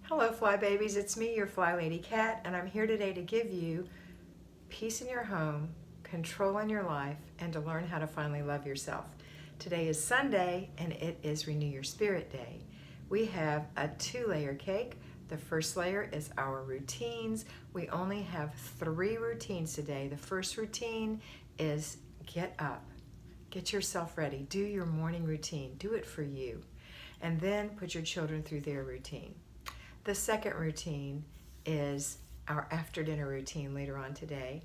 Hello Fly Babies, it's me, your FlyLady Kat, and I'm here today to give you peace in your home, control in your life, and to learn how to finally love yourself. Today is Sunday and it is Renew Your Spirit Day. We have a 2-layer cake. The first layer is our routines. We only have 3 routines today. The first routine is get up, get yourself ready, do your morning routine, do it for you, and then put your children through their routine. The second routine is our after dinner routine later on today.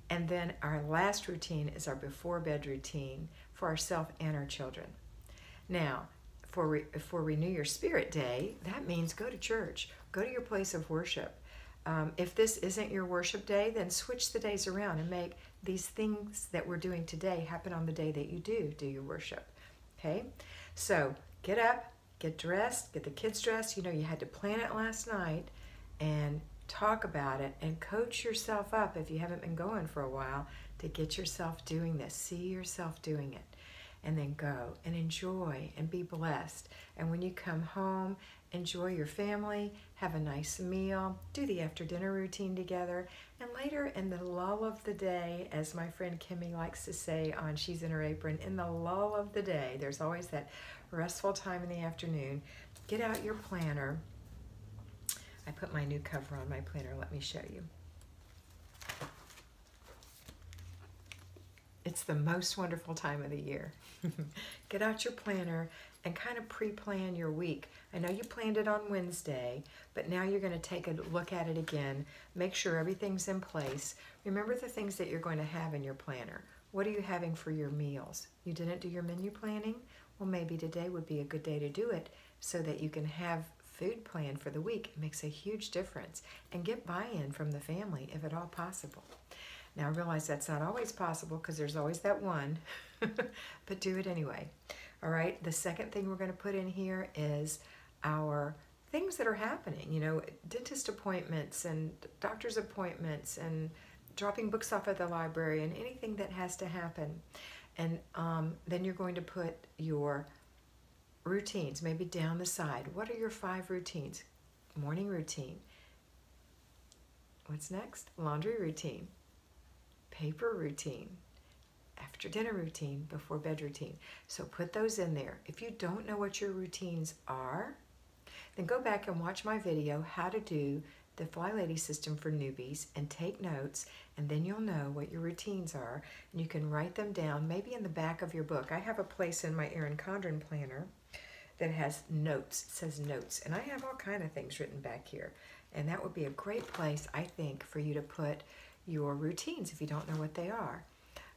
And then our last routine is our before bed routine for ourselves and our children. Now, for Renew Your Spirit Day, that means go to church, go to your place of worship. If this isn't your worship day, then switch the days around and make these things that we're doing today happen on the day that you do your worship. Okay? So get up, get dressed, get the kids dressed. You know, you had to plan it last night and talk about it and coach yourself up if you haven't been going for a while to get yourself doing this. See yourself doing it. And then go and enjoy and be blessed. And when you come home, enjoy your family, have a nice meal, do the after dinner routine together, and later in the lull of the day, as my friend Kimmy likes to say on She's in Her Apron, in the lull of the day, there's always that restful time in the afternoon, get out your planner. I put my new cover on my planner, let me show you. It's the most wonderful time of the year. Get out your planner and kind of pre-plan your week. I know you planned it on Wednesday, but now you're going to take a look at it again. Make sure everything's in place. Remember the things that you're going to have in your planner. What are you having for your meals? You didn't do your menu planning? Well, maybe today would be a good day to do it so that you can have food planned for the week. It makes a huge difference. And get buy-in from the family if at all possible. Now, I realize that's not always possible because there's always that one, but do it anyway. All right, the second thing we're going to put in here is our things that are happening, you know, dentist appointments and doctor's appointments and dropping books off at the library and anything that has to happen. And then you're going to put your routines maybe down the side. What are your 5 routines? Morning routine. What's next? Laundry routine. Paper routine, after dinner routine, before bed routine. So put those in there. If you don't know what your routines are, then go back and watch my video, how to do the FlyLady system for newbies, and take notes, and then you'll know what your routines are, and you can write them down, maybe in the back of your book. I have a place in my Erin Condren planner that has notes. It says notes, and I have all kind of things written back here, and that would be a great place, I think, for you to put your routines if you don't know what they are.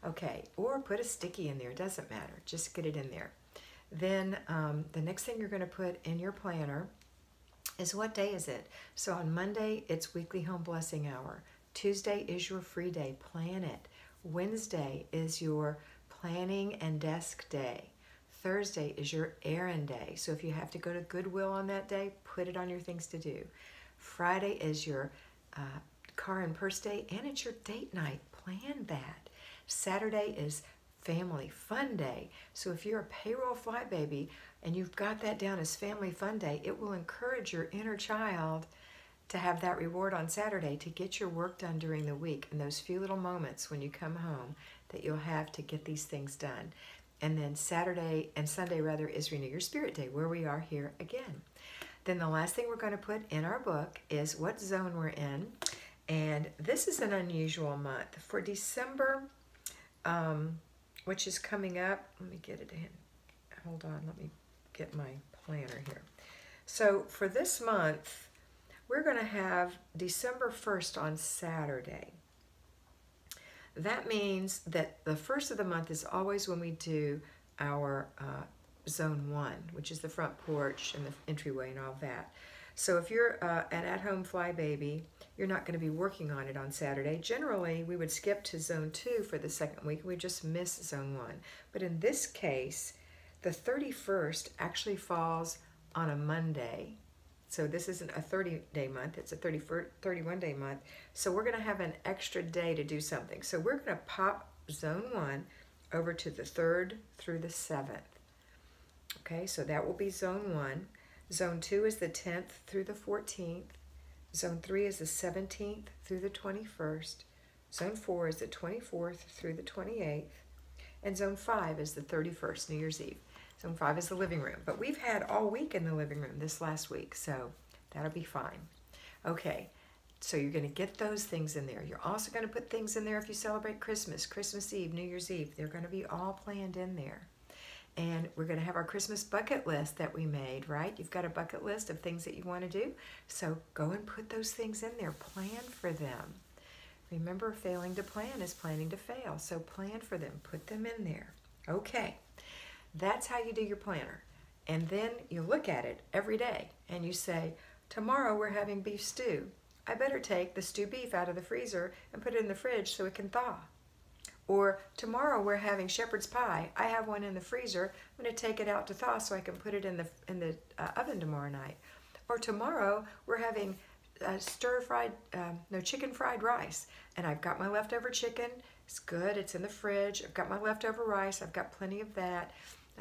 Okay, or put a sticky in there, doesn't matter, just get it in there. Then the next thing you're going to put in your planner is what day is it. So on Monday, it's weekly home blessing hour. Tuesday is your free day, plan it. Wednesday is your planning and desk day. Thursday is your errand day. So if you have to go to Goodwill on that day, put it on your things to do. Friday is your car and purse day, and it's your date night. Plan that. Saturday is family fun day. So if you're a payroll fly baby and you've got that down as family fun day, it will encourage your inner child to have that reward on Saturday to get your work done during the week, and those few little moments when you come home that you'll have to get these things done. And then Saturday and Sunday rather is Renew Your Spirit Day, where we are here again. Then the last thing we're going to put in our book is what zone we're in. And this is an unusual month. For December, which is coming up, let me get it in. Hold on, let me get my planner here. So for this month, we're going to have December 1st on Saturday. That means that the first of the month is always when we do our Zone 1, which is the front porch and the entryway and all that. So if you're an at-home fly baby, you're not going to be working on it on Saturday. Generally, we would skip to Zone 2 for the second week. We just miss Zone 1. But in this case, the 31st actually falls on a Monday. So this isn't a 30-day month. It's a 31-day month. So we're going to have an extra day to do something. So we're going to pop Zone 1 over to the 3rd through the 7th. Okay, so that will be Zone 1. Zone 2 is the 10th through the 14th. Zone 3 is the 17th through the 21st. Zone 4 is the 24th through the 28th. And Zone 5 is the 31st, New Year's Eve. Zone 5 is the living room. But we've had all week in the living room this last week, so that'll be fine. Okay, so you're going to get those things in there. You're also going to put things in there if you celebrate Christmas, Christmas Eve, New Year's Eve. They're going to be all planned in there. And we're going to have our Christmas bucket list that we made, right? You've got a bucket list of things that you want to do. So go and put those things in there. Plan for them. Remember, failing to plan is planning to fail. So plan for them. Put them in there. Okay. That's how you do your planner. And then you look at it every day and you say, tomorrow we're having beef stew. I better take the stew beef out of the freezer and put it in the fridge so it can thaw. Or tomorrow we're having shepherd's pie. I have one in the freezer. I'm going to take it out to thaw so I can put it in the oven tomorrow night. Or tomorrow we're having chicken fried rice. And I've got my leftover chicken. It's good. It's in the fridge. I've got my leftover rice. I've got plenty of that.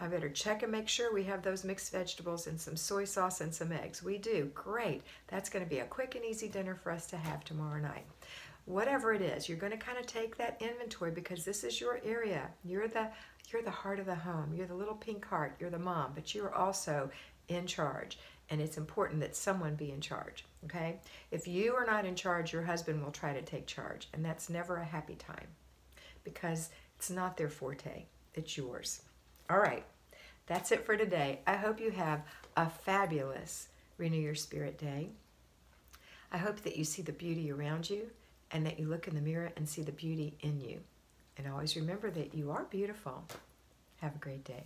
I better check and make sure we have those mixed vegetables and some soy sauce and some eggs. We do. Great. That's going to be a quick and easy dinner for us to have tomorrow night. Whatever it is, you're going to kind of take that inventory because this is your area. You're the heart of the home. You're the little pink heart. You're the mom, but you're also in charge. And it's important that someone be in charge, okay? If you are not in charge, your husband will try to take charge. And that's never a happy time because it's not their forte. It's yours. All right, that's it for today. I hope you have a fabulous Renew Your Spirit day. I hope that you see the beauty around you and that you look in the mirror and see the beauty in you. And always remember that you are beautiful. Have a great day.